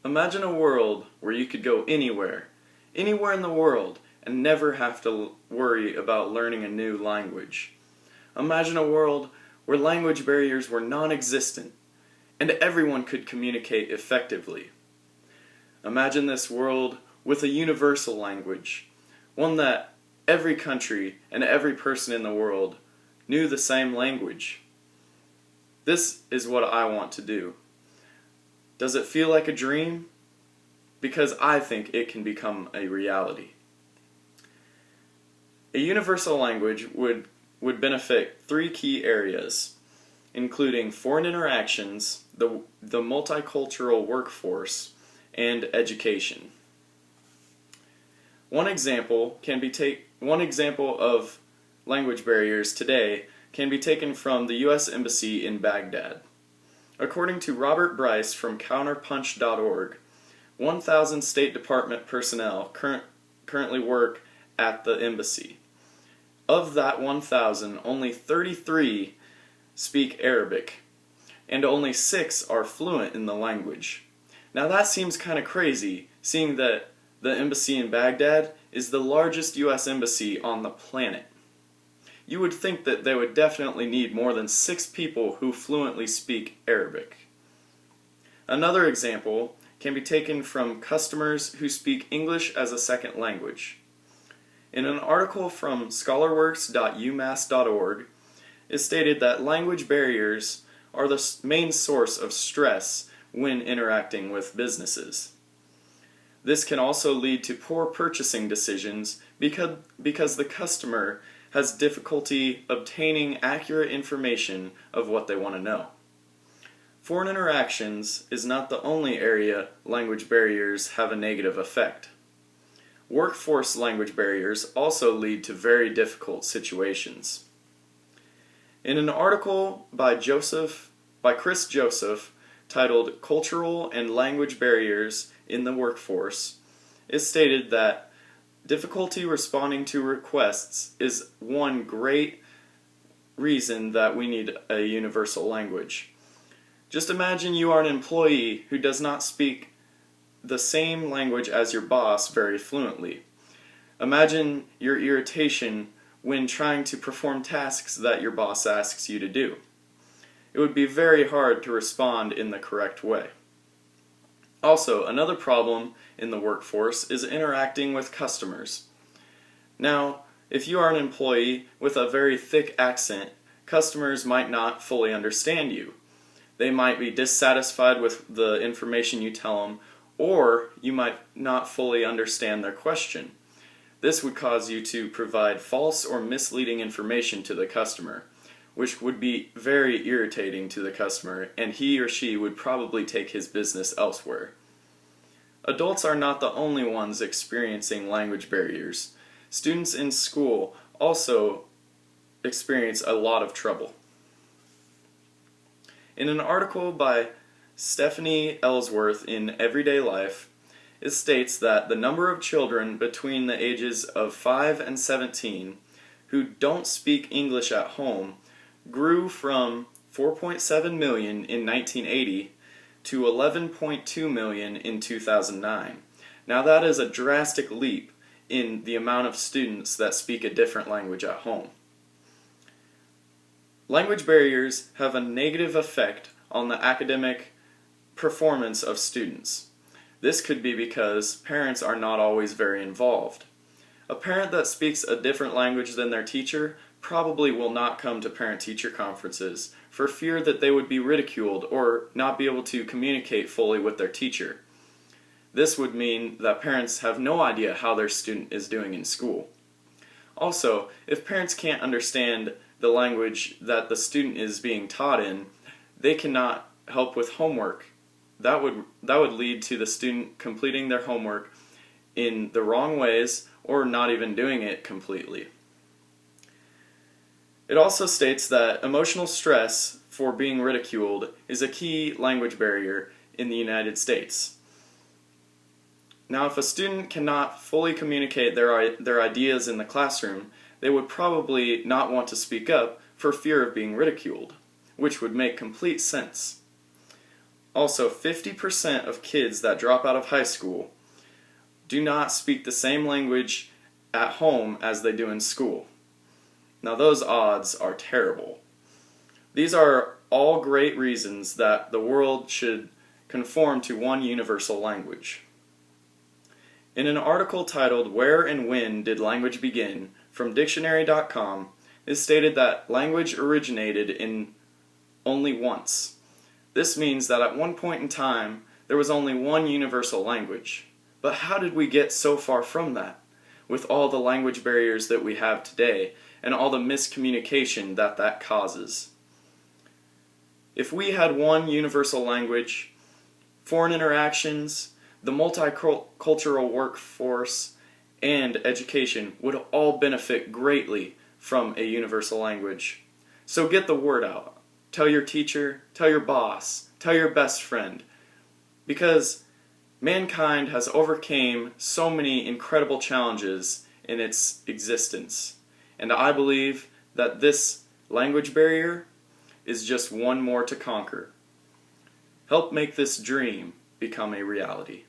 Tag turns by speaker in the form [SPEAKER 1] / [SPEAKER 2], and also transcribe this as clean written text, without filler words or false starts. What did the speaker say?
[SPEAKER 1] Imagine a world where you could go anywhere in the world, and never have to worry about learning a new language. Imagine a world where language barriers were non-existent, and everyone could communicate effectively. Imagine this world with a universal language, one that every country and every person in the world knew the same language. This is what I want to do. Does it feel like a dream? Because I think it can become a reality. A universal language would benefit three key areas, including foreign interactions, the multicultural workforce, and education. One example of language barriers today can be taken from the U.S. Embassy in Baghdad. According to Robert Bryce from counterpunch.org, 1,000 State Department personnel currently work at the embassy. Of that 1,000, only 33 speak Arabic, and only 6 are fluent in the language. Now that seems kind of crazy, seeing that the embassy in Baghdad is the largest U.S. embassy on the planet. You would think that they would definitely need more than 6 people who fluently speak Arabic. Another example can be taken from customers who speak English as a second language. In an article from scholarworks.umass.org, it stated that language barriers are the main source of stress when interacting with businesses. This can also lead to poor purchasing decisions because the customer has difficulty obtaining accurate information of what they want to know. Foreign interactions is not the only area language barriers have a negative effect. Workforce language barriers also lead to very difficult situations. In an article by Chris Joseph titled "Cultural and Language Barriers in the Workforce," it stated that difficulty responding to requests is one great reason that we need a universal language. Just imagine you are an employee who does not speak the same language as your boss very fluently. Imagine your irritation when trying to perform tasks that your boss asks you to do. It would be very hard to respond in the correct way. Also, another problem in the workforce is interacting with customers. Now, if you are an employee with a very thick accent, customers might not fully understand you. They might be dissatisfied with the information you tell them, or you might not fully understand their question. This would cause you to provide false or misleading information to the customer, which would be very irritating to the customer, and he or she would probably take his business elsewhere. Adults are not the only ones experiencing language barriers. Students in school also experience a lot of trouble. In an article by Stephanie Ellsworth in Everyday Life, it states that the number of children between the ages of 5 and 17 who don't speak English at home grew from 4.7 million in 1980 to 11.2 million in 2009. Now that is a drastic leap in the amount of students that speak a different language at home. Language barriers have a negative effect on the academic performance of students. This could be because parents are not always very involved. A parent that speaks a different language than their teacher probably will not come to parent-teacher conferences for fear that they would be ridiculed or not be able to communicate fully with their teacher. This would mean that parents have no idea how their student is doing in school. Also, if parents can't understand the language that the student is being taught in, they cannot help with homework. That would lead to the student completing their homework in the wrong ways or not even doing it completely. It also states that emotional stress for being ridiculed is a key language barrier in the United States. Now, if a student cannot fully communicate their ideas in the classroom, they would probably not want to speak up for fear of being ridiculed, which would make complete sense. Also, 50% of kids that drop out of high school do not speak the same language at home as they do in school. Now those odds are terrible. These are all great reasons that the world should conform to one universal language. In an article titled "Where and When Did Language Begin?" from dictionary.com, it is stated that language originated in only once. This means that at one point in time there was only one universal language. But how did we get so far from that, with all the language barriers that we have today and all the miscommunication that causes? If we had one universal language, foreign interactions, the multicultural workforce, and education would all benefit greatly from a universal language. So get the word out. Tell your teacher, tell your boss, tell your best friend. Because mankind has overcame so many incredible challenges in its existence. And I believe that this language barrier is just one more to conquer. Help make this dream become a reality.